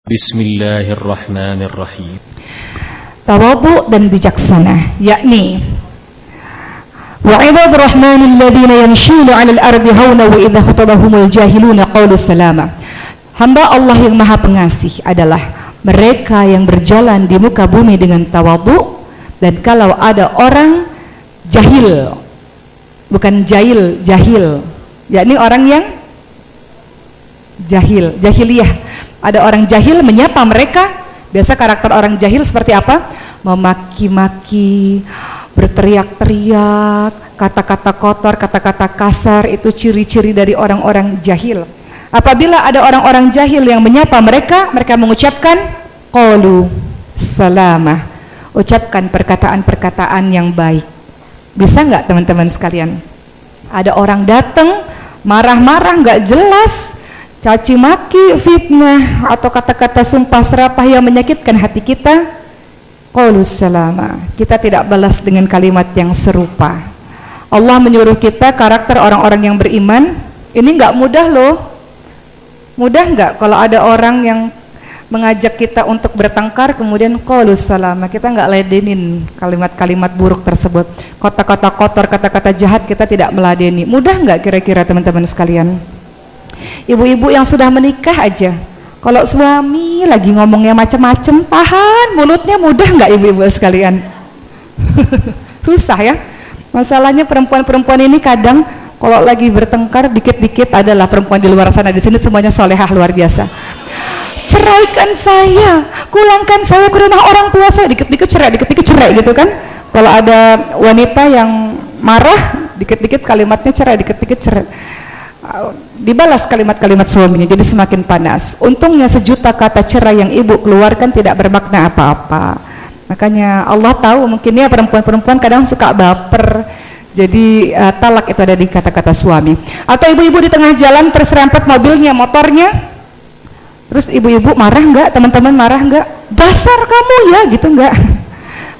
Bismillahirrahmanirrahim. Tawadhu dan bijaksana, yakni wa ibadur rahmanil ladzina yamshuna 'alal ardi hauna wa idza khatabahumul jahiluna qalu salama. Hamba Allah yang Maha Pengasih adalah mereka yang berjalan di muka bumi dengan tawadhu, dan kalau ada orang jahil, bukan jahil, yakni orang yang jahiliyah. Ada orang jahil menyapa mereka. Biasa karakter orang jahil seperti apa? Memaki-maki, berteriak-teriak, kata-kata kotor, kata-kata kasar. Itu ciri-ciri dari orang-orang jahil. Apabila ada orang-orang jahil yang menyapa mereka, mereka mengucapkan qalu salamah, ucapkan perkataan-perkataan yang baik. Bisa nggak teman-teman sekalian? Ada orang datang marah-marah nggak jelas, caci maki, fitnah, atau kata-kata sumpah serapah yang menyakitkan hati kita, qalu salama, kita tidak balas dengan kalimat yang serupa. Allah menyuruh kita karakter orang-orang yang beriman. Ini nggak mudah loh. Mudah nggak kalau ada orang yang mengajak kita untuk bertengkar, kemudian qalu salama, kita nggak ladenin kalimat-kalimat buruk tersebut, kata-kata kotor, kata-kata jahat, kita tidak meladeni. Mudah nggak kira-kira teman-teman sekalian? Ibu-ibu yang sudah menikah aja, kalau suami lagi ngomongnya macam-macam, tahan mulutnya. Mudah nggak ibu-ibu sekalian? Susah ya. Masalahnya perempuan-perempuan ini kadang kalau lagi bertengkar dikit-dikit, adalah perempuan di luar sana, di sini semuanya solehah luar biasa. Ceraikan saya, pulangkan saya ke rumah orang tua saya, dikit-dikit cerai gitu kan. Kalau ada wanita yang marah, dikit-dikit kalimatnya cerai, dikit-dikit cerai, dibalas kalimat-kalimat suaminya, jadi semakin panas. Untungnya sejuta kata cerai yang ibu keluarkan tidak bermakna apa-apa. Makanya Allah tahu mungkin ya perempuan-perempuan kadang suka baper, jadi talak itu ada di kata-kata suami. Atau ibu-ibu di tengah jalan terserempet mobilnya, motornya, terus ibu-ibu marah nggak? Teman-teman marah nggak? Dasar kamu ya, gitu nggak?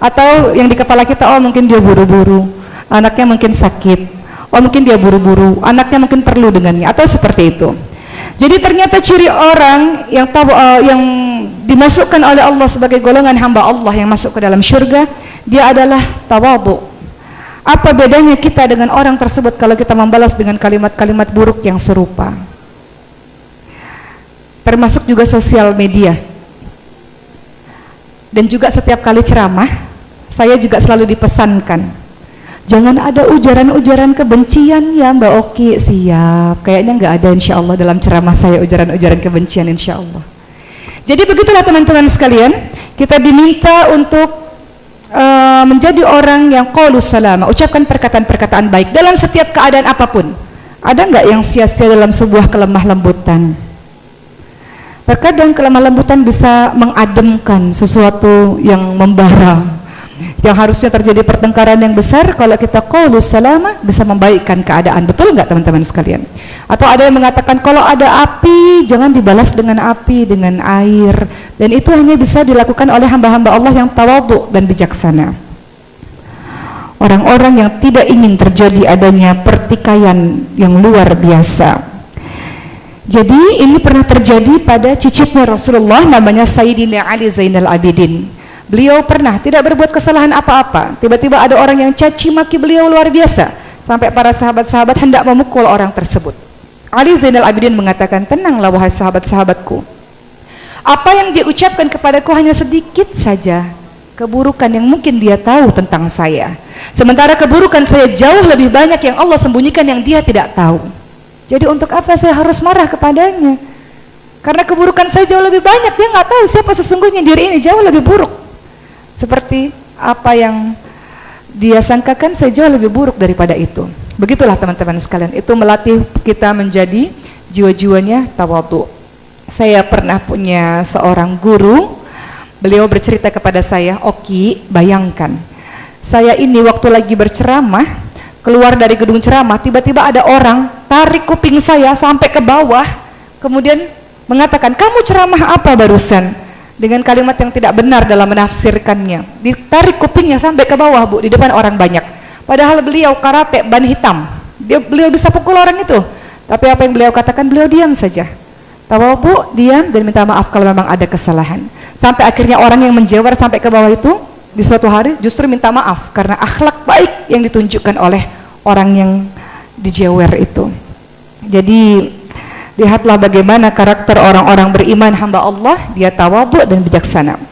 Atau yang di kepala kita, oh mungkin dia buru-buru, anaknya mungkin sakit, oh mungkin dia buru-buru, anaknya mungkin perlu dengannya, atau seperti itu. Jadi ternyata ciri orang yang yang dimasukkan oleh Allah sebagai golongan hamba Allah yang masuk ke dalam surga, dia adalah tawadhu. Apa bedanya kita dengan orang tersebut kalau kita membalas dengan kalimat-kalimat buruk yang serupa? Termasuk juga sosial media. Dan juga setiap kali ceramah, saya juga selalu dipesankan, jangan ada ujaran-ujaran kebencian ya Mbak Oki. Siap, kayaknya nggak ada insya Allah dalam ceramah saya ujaran-ujaran kebencian insya Allah. Jadi begitulah teman-teman sekalian, kita diminta untuk menjadi orang yang qalu salama, ucapkan perkataan-perkataan baik dalam setiap keadaan apapun. Ada nggak yang sia-sia dalam sebuah kelemah lembutan? Terkadang kelemah lembutan bisa mengademkan sesuatu yang membara, yang harusnya terjadi pertengkaran yang besar. Kalau kita qalu salama, bisa membaikkan keadaan. Betul nggak teman-teman sekalian? Atau ada yang mengatakan kalau ada api jangan dibalas dengan api, dengan air. Dan itu hanya bisa dilakukan oleh hamba-hamba Allah yang tawadhu dan bijaksana. Orang-orang yang tidak ingin terjadi adanya pertikaian yang luar biasa. Jadi ini pernah terjadi pada cicitnya Rasulullah, namanya Sayyidina Ali Zainal Abidin. Beliau pernah tidak berbuat kesalahan apa-apa, tiba-tiba ada orang yang caci maki beliau luar biasa, sampai para sahabat-sahabat hendak memukul orang tersebut. Ali Zainal Abidin mengatakan, tenanglah wahai sahabat-sahabatku, apa yang dia ucapkan kepadaku hanya sedikit saja keburukan yang mungkin dia tahu tentang saya, sementara keburukan saya jauh lebih banyak yang Allah sembunyikan yang dia tidak tahu. Jadi untuk apa saya harus marah kepadanya? Karena keburukan saya jauh lebih banyak, dia nggak tahu siapa sesungguhnya diri ini, jauh lebih buruk. Seperti apa yang dia sangkakan, saya jauh lebih buruk daripada itu. Begitulah teman-teman sekalian, itu melatih kita menjadi jiwa-jiwanya tawadhu. Saya pernah punya seorang guru, beliau bercerita kepada saya, Oki, bayangkan, saya ini waktu lagi berceramah, keluar dari gedung ceramah, tiba-tiba ada orang tarik kuping saya sampai ke bawah, kemudian mengatakan, kamu ceramah apa barusan? Dengan kalimat yang tidak benar dalam menafsirkannya. Ditarik kupingnya sampai ke bawah, Bu, di depan orang banyak. Padahal beliau karate ban hitam, beliau bisa pukul orang itu. Tapi apa yang beliau katakan, beliau diam saja. Tawadhu, diam dan minta maaf kalau memang ada kesalahan. Sampai akhirnya orang yang menjawar sampai ke bawah itu di suatu hari justru minta maaf karena akhlak baik yang ditunjukkan oleh orang yang dijewer itu. Jadi lihatlah bagaimana karakter orang-orang beriman hamba Allah, dia tawadhu dan bijaksana.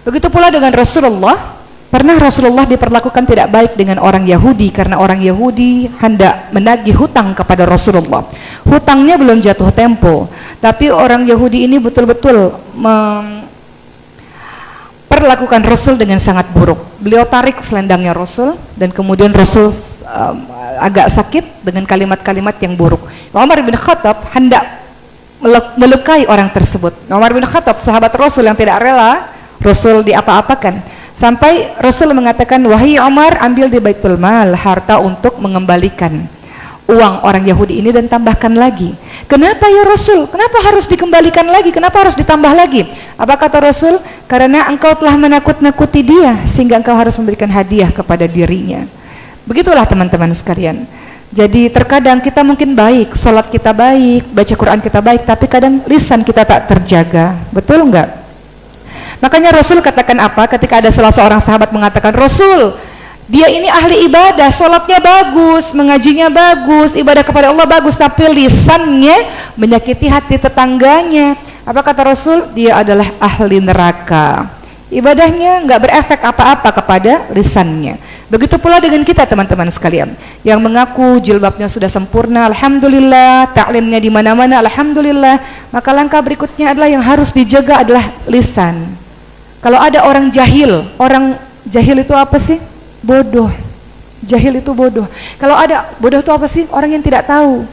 Begitu pula dengan Rasulullah. Pernah Rasulullah diperlakukan tidak baik dengan orang Yahudi karena orang Yahudi hendak menagih hutang kepada Rasulullah. Hutangnya belum jatuh tempo, tapi orang Yahudi ini betul-betul memperlakukan Rasul dengan sangat buruk. Beliau tarik selendangnya Rasul dan kemudian Rasul agak sakit dengan kalimat-kalimat yang buruk. Umar bin Khattab hendak melukai orang tersebut. Umar bin Khattab, sahabat Rasul yang tidak rela Rasul diapa-apakan. Sampai Rasul mengatakan, wahai Umar, ambil di Baitul Mal harta untuk mengembalikan uang orang Yahudi ini dan tambahkan lagi. Kenapa ya Rasul? Kenapa harus dikembalikan lagi? Kenapa harus ditambah lagi? Apa kata Rasul? Karena engkau telah menakut-nakuti dia sehingga engkau harus memberikan hadiah kepada dirinya. Begitulah teman-teman sekalian. Jadi terkadang kita mungkin baik, sholat kita baik, baca Quran kita baik, tapi kadang lisan kita tak terjaga. Betul enggak? Makanya Rasul katakan apa ketika ada salah seorang sahabat mengatakan, Rasul, dia ini ahli ibadah, sholatnya bagus, mengajinya bagus, ibadah kepada Allah bagus, tapi lisannya menyakiti hati tetangganya. Apa kata Rasul? Dia adalah ahli neraka. Ibadahnya nggak berefek apa-apa kepada lisannya. Begitu pula dengan kita teman-teman sekalian yang mengaku jilbabnya sudah sempurna, alhamdulillah, taklimnya di mana-mana, alhamdulillah. Maka langkah berikutnya adalah yang harus dijaga adalah lisan. Kalau ada orang jahil itu apa sih? Bodoh. Jahil itu bodoh. Kalau ada bodoh itu apa sih? Orang yang tidak tahu.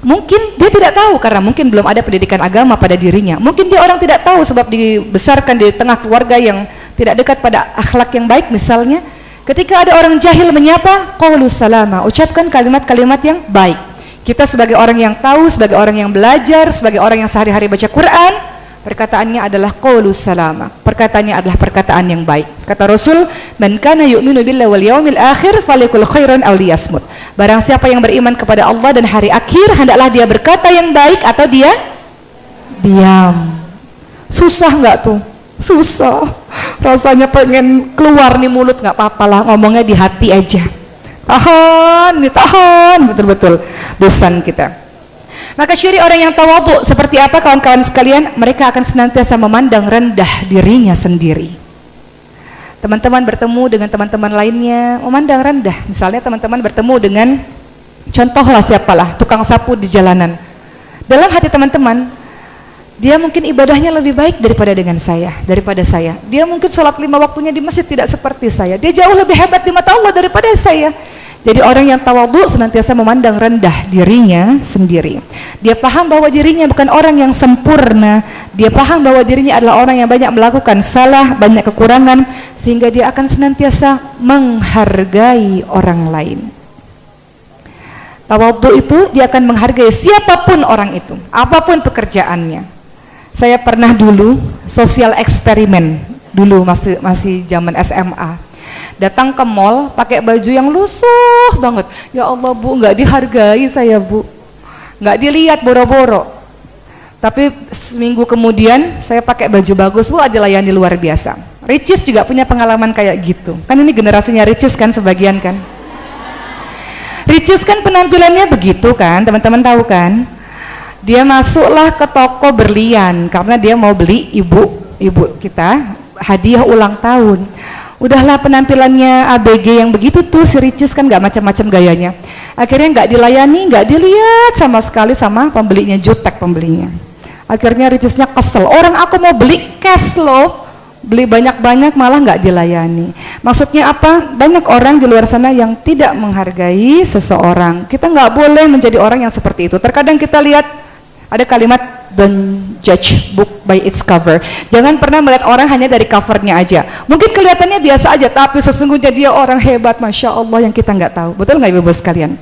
Mungkin dia tidak tahu karena mungkin belum ada pendidikan agama pada dirinya. Mungkin dia orang tidak tahu sebab dibesarkan di tengah keluarga yang tidak dekat pada akhlak yang baik misalnya. Ketika ada orang jahil menyapa, qaulu salama, ucapkan kalimat-kalimat yang baik. Kita sebagai orang yang tahu, sebagai orang yang belajar, sebagai orang yang sehari-hari baca Quran, perkataannya adalah qaulu salama. Perkataannya adalah perkataan yang baik. Kata Rasul, "Man kana yu'minu billahi wal yaumil akhir falyakul khairan aw liyasmut." Barang siapa yang beriman kepada Allah dan hari akhir, hendaklah dia berkata yang baik atau dia diam. Susah enggak tuh? Susah. Rasanya pengen keluar nih mulut, enggak apa-apalah, ngomongnya di hati aja. Tahan betul-betul lisan kita. Maka ciri orang yang tawadhu seperti apa kawan-kawan sekalian? Mereka akan senantiasa memandang rendah dirinya sendiri. Teman-teman bertemu dengan teman-teman lainnya memandang rendah. Misalnya teman-teman bertemu dengan, contohlah siapalah, tukang sapu di jalanan. Dalam hati teman-teman, dia mungkin ibadahnya lebih baik daripada saya. Dia mungkin sholat 5 waktunya di masjid tidak seperti saya. Dia jauh lebih hebat di mata Allah daripada saya. Jadi orang yang tawadhu senantiasa memandang rendah dirinya sendiri. Dia paham bahwa dirinya bukan orang yang sempurna. Dia paham bahwa dirinya adalah orang yang banyak melakukan salah, banyak kekurangan, sehingga dia akan senantiasa menghargai orang lain. Tawadhu itu dia akan menghargai siapapun orang itu, apapun pekerjaannya. Saya pernah dulu sosial eksperimen, dulu masih zaman SMA. Datang ke mall pakai baju yang lusuh banget. Ya Allah Bu, nggak dihargai saya Bu, nggak dilihat, boro-boro. Tapi seminggu kemudian saya pakai baju bagus, Bu, dilayani luar biasa. Ricis juga punya pengalaman kayak gitu. Kan ini generasinya Ricis kan sebagian kan. Ricis kan penampilannya begitu kan, teman-teman tahu kan. Dia masuklah ke toko berlian karena dia mau beli ibu kita hadiah ulang tahun. Udahlah penampilannya ABG yang begitu tuh, si Ricis kan nggak macam-macam gayanya. Akhirnya nggak dilayani, nggak dilihat sama sekali sama pembelinya, jutek pembelinya. Akhirnya Ricisnya kesel, orang aku mau beli cash loh, beli banyak-banyak malah nggak dilayani. Maksudnya apa? Banyak orang di luar sana yang tidak menghargai seseorang. Kita nggak boleh menjadi orang yang seperti itu. Terkadang kita lihat ada kalimat, don't judge book by its cover. Jangan pernah melihat orang hanya dari covernya aja. Mungkin kelihatannya biasa aja, tapi sesungguhnya dia orang hebat, Masya Allah, yang kita nggak tahu. Betul nggak Ibu-Ibu sekalian?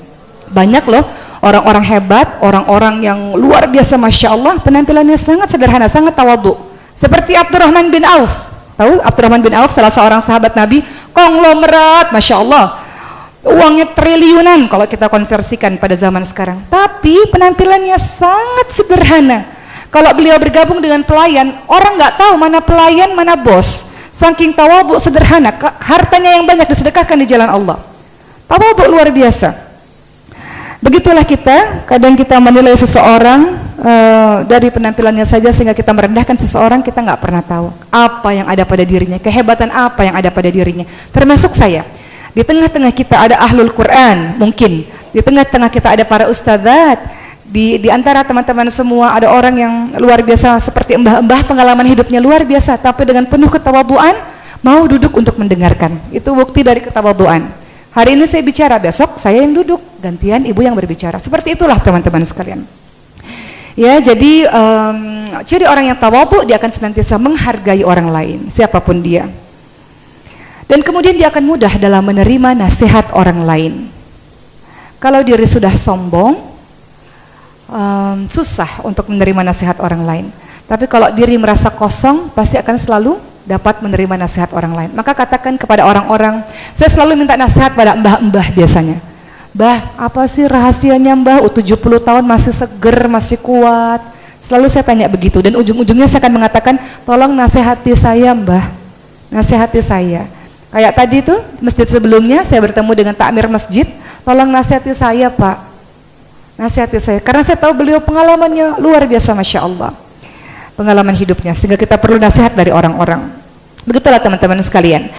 Banyak loh orang-orang hebat, orang-orang yang luar biasa, Masya Allah, penampilannya sangat sederhana, sangat tawadhu. Seperti Abdurrahman bin Auf. Tahu Abdurrahman bin Auf, salah seorang sahabat Nabi, konglomerat, Masya Allah, uangnya triliunan kalau kita konversikan pada zaman sekarang, tapi penampilannya sangat sederhana. Kalau beliau bergabung dengan pelayan, orang nggak tahu mana pelayan, mana bos. Saking tawadhu sederhana, hartanya yang banyak disedekahkan di jalan Allah. Tawadhu luar biasa. Begitulah kita, kadang kita menilai seseorang dari penampilannya saja sehingga kita merendahkan seseorang, kita nggak pernah tahu apa yang ada pada dirinya, kehebatan apa yang ada pada dirinya. Termasuk saya. Di tengah-tengah kita ada ahlul Quran, mungkin. Di tengah-tengah kita ada para ustadzat. Di antara teman-teman semua ada orang yang luar biasa seperti mbah-mbah, pengalaman hidupnya luar biasa, tapi dengan penuh ketawaduan mau duduk untuk mendengarkan. Itu bukti dari ketawaduan. Hari ini saya bicara, besok saya yang duduk, gantian ibu yang berbicara. Seperti itulah teman-teman sekalian. Ya, jadi ciri orang yang tawadhu, dia akan senantiasa menghargai orang lain, siapapun dia. Dan kemudian dia akan mudah dalam menerima nasihat orang lain. Kalau diri sudah sombong, susah untuk menerima nasihat orang lain. Tapi kalau diri merasa kosong, pasti akan selalu dapat menerima nasihat orang lain. Maka katakan kepada orang-orang, saya selalu minta nasihat pada mbah-mbah biasanya. Mbah, apa sih rahasianya mbah? 70 tahun masih seger, masih kuat. Selalu saya tanya begitu, dan ujung-ujungnya saya akan mengatakan, tolong nasihati saya mbah, nasihati saya. Kayak tadi tuh, masjid sebelumnya saya bertemu dengan takmir masjid, tolong nasihati saya pak, nasihati saya, karena saya tahu beliau pengalamannya luar biasa, Masya Allah, pengalaman hidupnya, sehingga kita perlu nasihat dari orang-orang. Begitulah teman-teman sekalian.